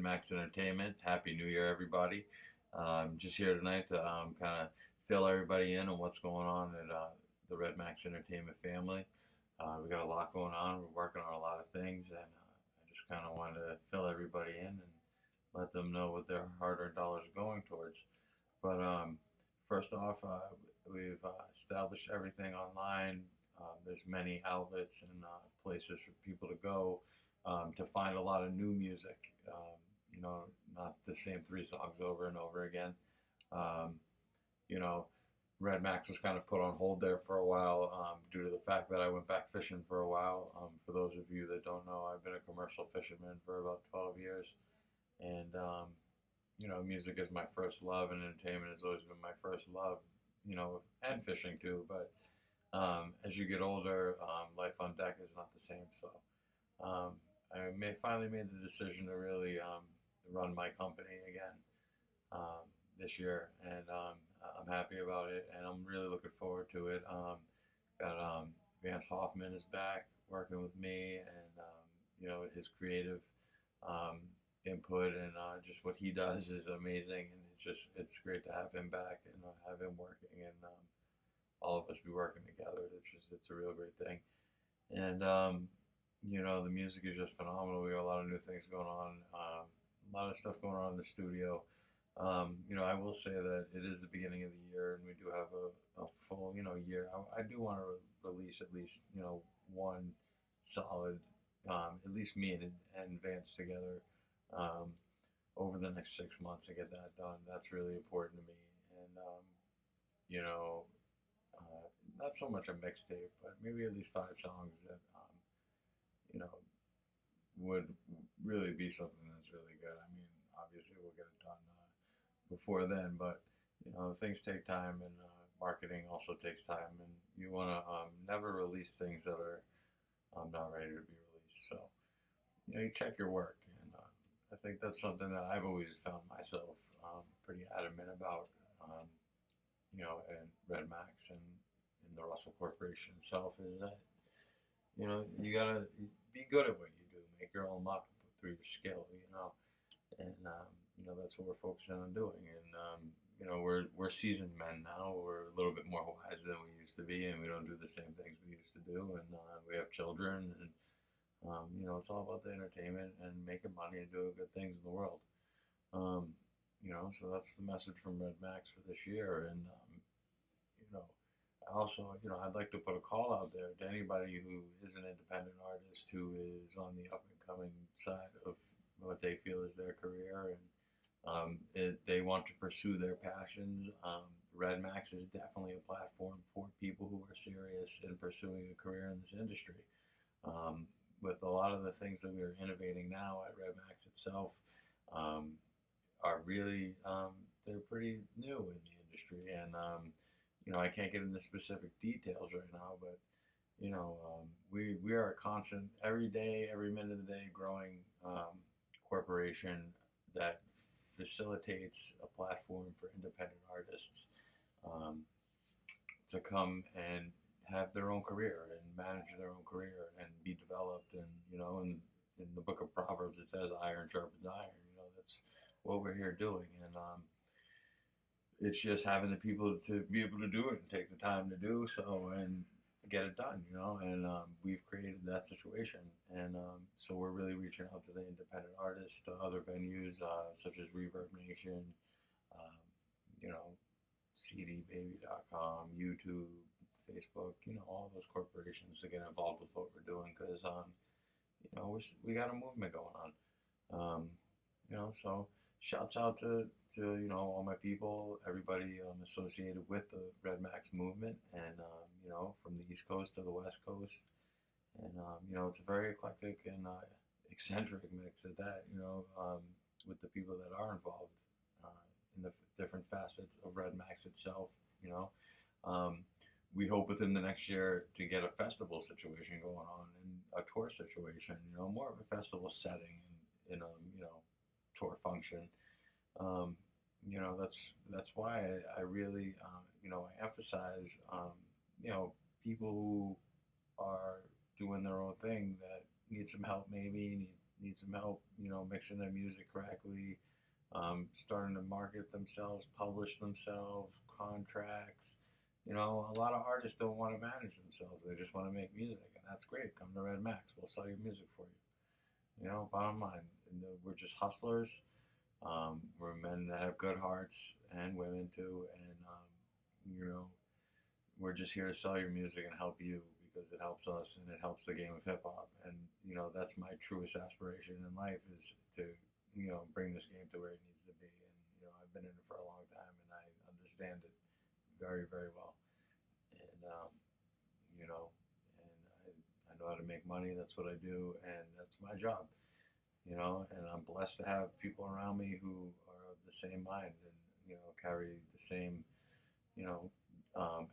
Redmax Entertainment. Happy New Year, everybody. Just here tonight to kind of fill everybody in on what's going on at the Redmax Entertainment family. We got a lot going on. We're working on a lot of things, and I just kind of wanted to fill everybody in and let them know what their hard-earned dollars are going towards. But first off, we've established everything online. There's many outlets and places for people to go to find a lot of new music. You know, not the same three songs over and over again. Um, you know, Red Max was kind of put on hold there for a while due to the fact that I went back fishing for a while. For those of you that don't know, I've been a commercial fisherman for about 12 years. And, music is my first love, and entertainment has always been my first love, and fishing too. But as you get older, life on deck is not the same. So finally made the decision to really run my company again this year, and I'm happy about it, and I'm really looking forward to it. Got Vance Hoffman is back working with me, and his creative um, input and just what he does is amazing, and it's great to have him back and have him working, and all of us be working together. It's a real great thing, and the music is just phenomenal. We got a lot of new things going on, a lot of stuff going on in the studio. I will say that it is the beginning of the year, and we do have a full, year. I do want to release at least, one solid, at least me and Vance together, over the next 6 months to get that done. That's really important to me. And, you know, not so much a mixtape, but maybe at least 5 songs that, you know, would really be something that's really good. I mean, obviously we'll get it done before then, but things take time, and marketing also takes time, and you want to never release things that are not ready to be released. So you check your work, and I think that's something that I've always found myself pretty adamant about. And Red Max and in the Russell Corporation itself is that you gotta be good at what you do, make your own luck through your skill, and that's what we're focusing on doing. And we're seasoned men now. We're a little bit more wise than we used to be, and we don't do the same things we used to do. And we have children, and it's all about the entertainment and making money and doing good things in the world. So that's the message from Red Max for this year. And also, I'd like to put a call out there to anybody who is an independent artist who is on the up and coming side of what they feel is their career, and they want to pursue their passions. Red Max is definitely a platform for people who are serious in pursuing a career in this industry. With a lot of the things that we are innovating now at Red Max itself, are really they're pretty new in the industry, and I can't get into specific details right now, but we are a constant, every day, every minute of the day, growing corporation that facilitates a platform for independent artists to come and have their own career and manage their own career and be developed. And in the book of Proverbs it says iron sharpens iron. That's what we're here doing, and it's just having the people to be able to do it and take the time to do so and get it done, and we've created that situation. And so we're really reaching out to the independent artists, to other venues such as Reverb Nation, um, you know, cdbaby.com, YouTube, Facebook, all those corporations to get involved with what we're doing, because, we got a movement going on. So shouts out to all my people, everybody associated with the Red Max movement, and from the East Coast to the West Coast, and it's a very eclectic and eccentric mix at that. With the people that are involved in the different facets of Red Max itself. We hope within the next year to get a festival situation going on, and a tour situation. More of a festival setting in a tour function. That's why I really I emphasize people who are doing their own thing that need some help, maybe need some help, mixing their music correctly, starting to market themselves, publish themselves, contracts. A lot of artists don't want to manage themselves. They just want to make music, and that's great. Come to Redmax. We'll sell your music for you. Bottom line, we're just hustlers. We're men that have good hearts and women too, and we're just here to sell your music and help you because it helps us and it helps the game of hip hop. And that's my truest aspiration in life is to bring this game to where it needs to be. And I've been in it for a long time and I understand it very very well. And you know, I know how to make money. That's what I do, and that's my job. And I'm blessed to have people around me who are of the same mind and carry the same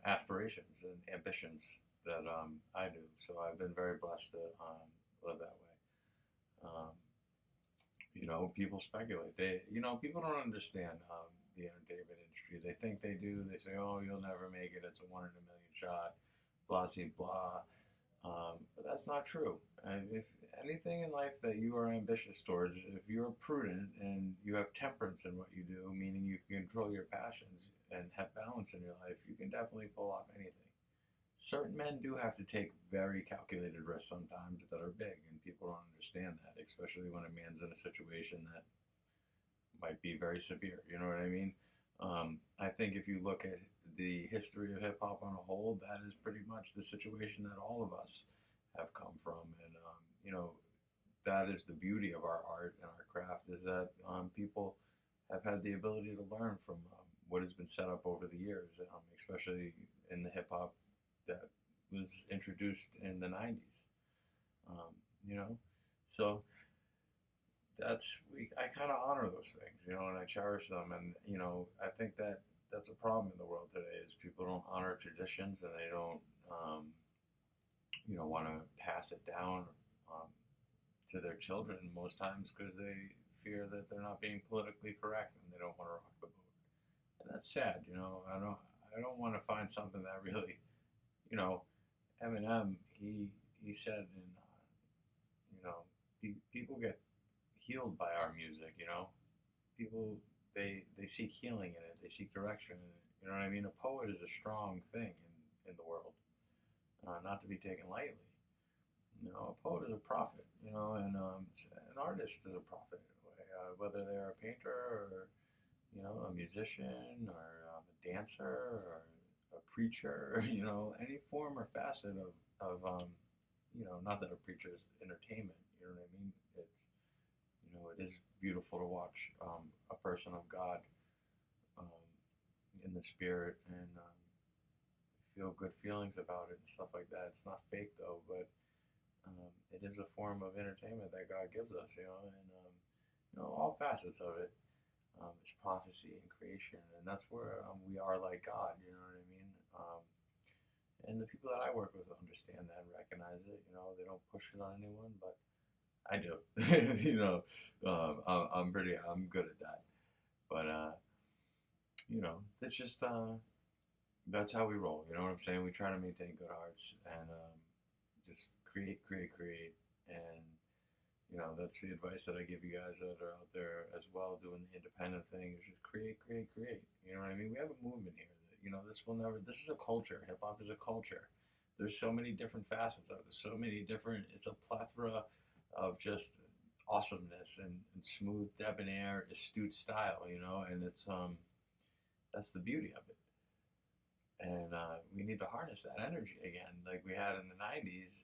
aspirations and ambitions that I do. So I've been very blessed to live that way. Um, People speculate. People don't understand the entertainment industry. They think they do. They say, "Oh, you'll never make it. It's a 1 in a million shot." Blah, blah, blah. But that's not true. If anything in life that you are ambitious towards, if you're prudent and you have temperance in what you do, meaning you can control your passions and have balance in your life, you can definitely pull off anything. Certain men do have to take very calculated risks sometimes that are big, and people don't understand that, especially when a man's in a situation that might be very severe. You know what I mean? I think if you look at the history of hip hop on a whole, that is pretty much the situation that all of us have come from. And, that is the beauty of our art and our craft is that people have had the ability to learn from what has been set up over the years, especially in the hip hop that was introduced in the 90s. Um, you know, so I kind of honor those things, and I cherish them. And I think that that's a problem in the world today is people don't honor traditions and they don't want to pass it down um, to their children most times because they fear that they're not being politically correct and they don't want to rock the boat. And that's sad. I don't want to find something that really, Eminem, he said in people get healed by our music. People they seek healing in it, they seek direction in it. You know what I mean? A poet is a strong thing in the world, not to be taken lightly. A poet is a prophet, and an artist is a prophet in a way, whether they're a painter or a musician or a dancer or a preacher, any form or facet of not that a preacher is entertainment. You know what I mean? It is beautiful to watch a person of God um, in the spirit and feel good feelings about it and stuff like that. It's not fake though, but it is a form of entertainment that God gives us, and all facets of it. It's prophecy and creation, and that's where we are like God. You know what I mean? And the people that I work with understand that and recognize it. They don't push it on anyone, but I do. I'm good at that. But it's just that's how we roll. You know what I'm saying? We try to maintain good hearts and just create, create, create, and that's the advice that I give you guys that are out there as well doing the independent thing. Is just create, create, create. You know what I mean? We have a movement here. This is a culture. Hip hop is a culture. There's so many different facets of it. So many different. It's a plethora of just awesomeness and smooth, debonair, astute style. And it's that's the beauty of it. And we need to harness that energy again, like we had in the '90s.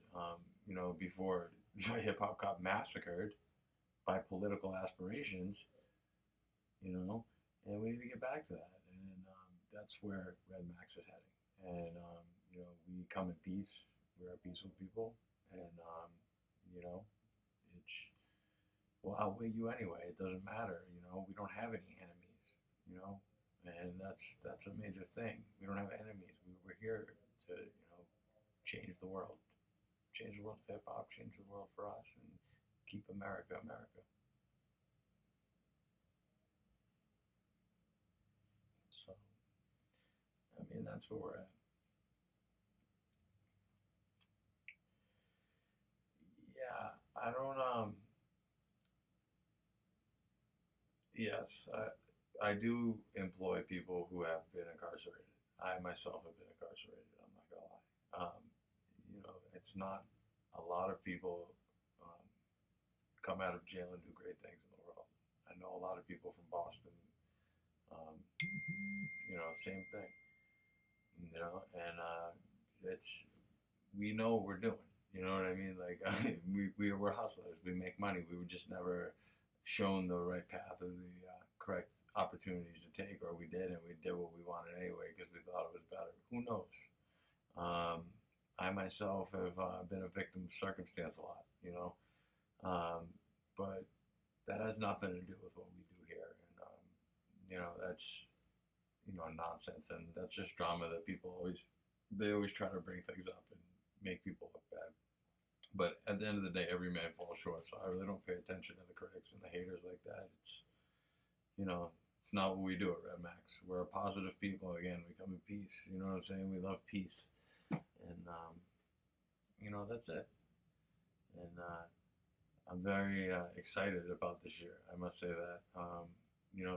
Before hip hop got massacred by political aspirations. And we need to get back to that. And that's where Redmax is heading. And we come in peace. We're a peaceful people, and it's will outweigh you anyway. It doesn't matter. We don't have any enemies. And that's a major thing. We don't have enemies. We're here to change the world, change the world of hip hop, change the world for us, and keep America, America. So, that's where we're at. Yeah, I don't. Yes, I do employ people who have been incarcerated. I myself have been incarcerated. I'm not gonna lie. It's not a lot of people um, come out of jail and do great things in the world. I know a lot of people from Boston. Um, same thing. And it's we know what we're doing. You know what I mean? Like we're hustlers. We make money. We were just never shown the right path or the correct opportunities to take, or we did, and we did what we wanted anyway because we thought it was better. Who knows? I myself have been a victim of circumstance a lot, but that has nothing to do with what we do here, and that's nonsense, and that's just drama that people always try to bring things up and make people look bad. But at the end of the day, every man falls short. So I really don't pay attention to the critics and the haters like that. It's not what we do at Redmax. We're a positive people. Again, we come in peace. You know what I'm saying? We love peace, and that's it. And I'm very excited about this year. I must say that.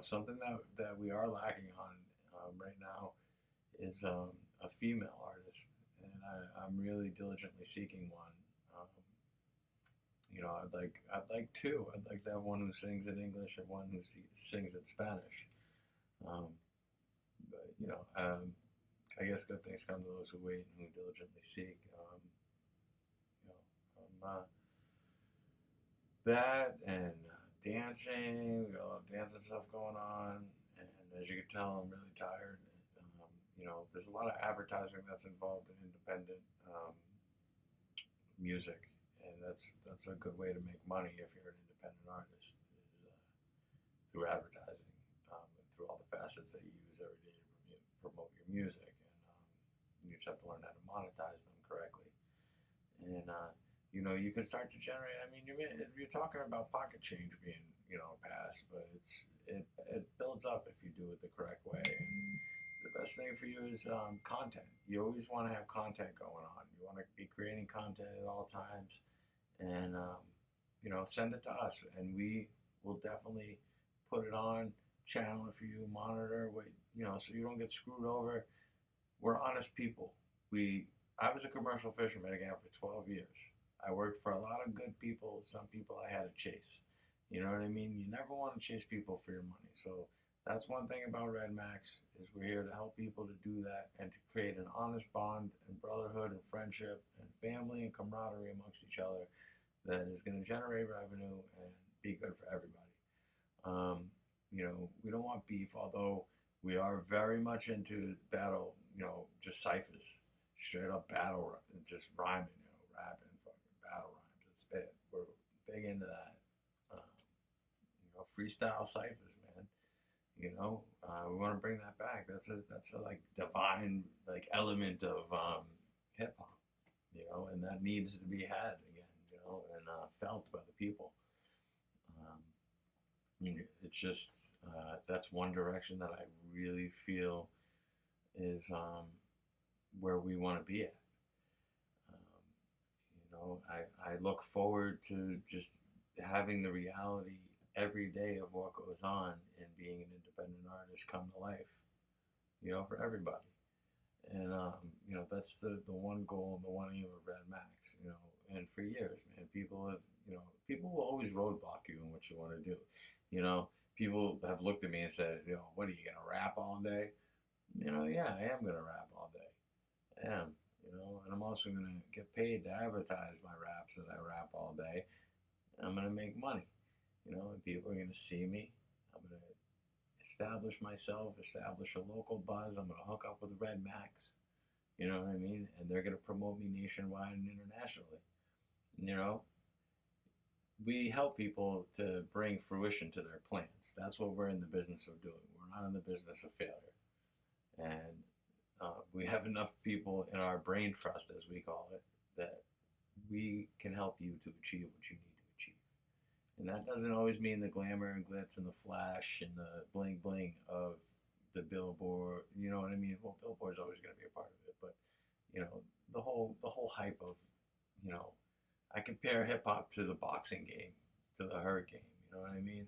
Something that we are lacking on right now is a female artist, and I'm really diligently seeking one. Um, I'd like two. I'd like to have one who sings in English and one who sings in Spanish. Um, but I guess good things come to those who wait and who diligently seek. You know, that and dancing. We got a lot of dancing stuff going on, and as you can tell, I'm really tired. There's a lot of advertising that's involved in independent music, and that's a good way to make money if you're an independent artist is through advertising, through all the facets that you use every day to promote your music, and you just have to learn how to monetize them correctly. And you can start to generate. I mean, you're talking about pocket change being passed, but it builds up if you do it the correct way. And the best thing for you is content. You always want to have content going on. You want to be creating content at all times, and send it to us, and we will definitely put it on, channel it for you, monitor, so you don't get screwed over. We're honest people. I was a commercial fisherman again for 12 years. I worked for a lot of good people. Some people I had to chase. You know what I mean? You never want to chase people for your money. So that's one thing about Redmax is we're here to help people to do that and to create an honest bond and brotherhood and friendship and family and camaraderie amongst each other that is going to generate revenue and be good for everybody. We don't want beef, although we are very much into battle, just ciphers, straight up battle, just rhyming, rapping, fucking battle rhymes. That's it. We're big into that. Freestyle ciphers, man. We want to bring that back. That's a like divine like element of hip hop, and that needs to be had again, and felt by the people. It's just that's one direction that I really feel is where we want to be at. I look forward to just having the reality every day of what goes on and being an independent artist come to life, for everybody. And, that's the one goal and the one aim of Red Max, and for years, man, people will always roadblock you in what you want to do. People have looked at me and said, what are you going to rap all day? Yeah, I am going to rap all day. I am, and I'm also going to get paid to advertise my raps that I rap all day. And I'm going to make money, and people are going to see me. I'm going to establish myself, establish a local buzz. I'm going to hook up with Red Max, you know what I mean? And they're going to promote me nationwide and internationally. We help people to bring fruition to their plans. That's what we're in the business of doing. We're not in the business of failure. And we have enough people in our brain trust, as we call it, that we can help you to achieve what you need to achieve. And that doesn't always mean the glamour and glitz and the flash and the bling bling of the billboard. You know what I mean? Well, billboard's always going to be a part of it, but the whole hype of, I compare hip hop to the boxing game, to the hurt game. You know what I mean?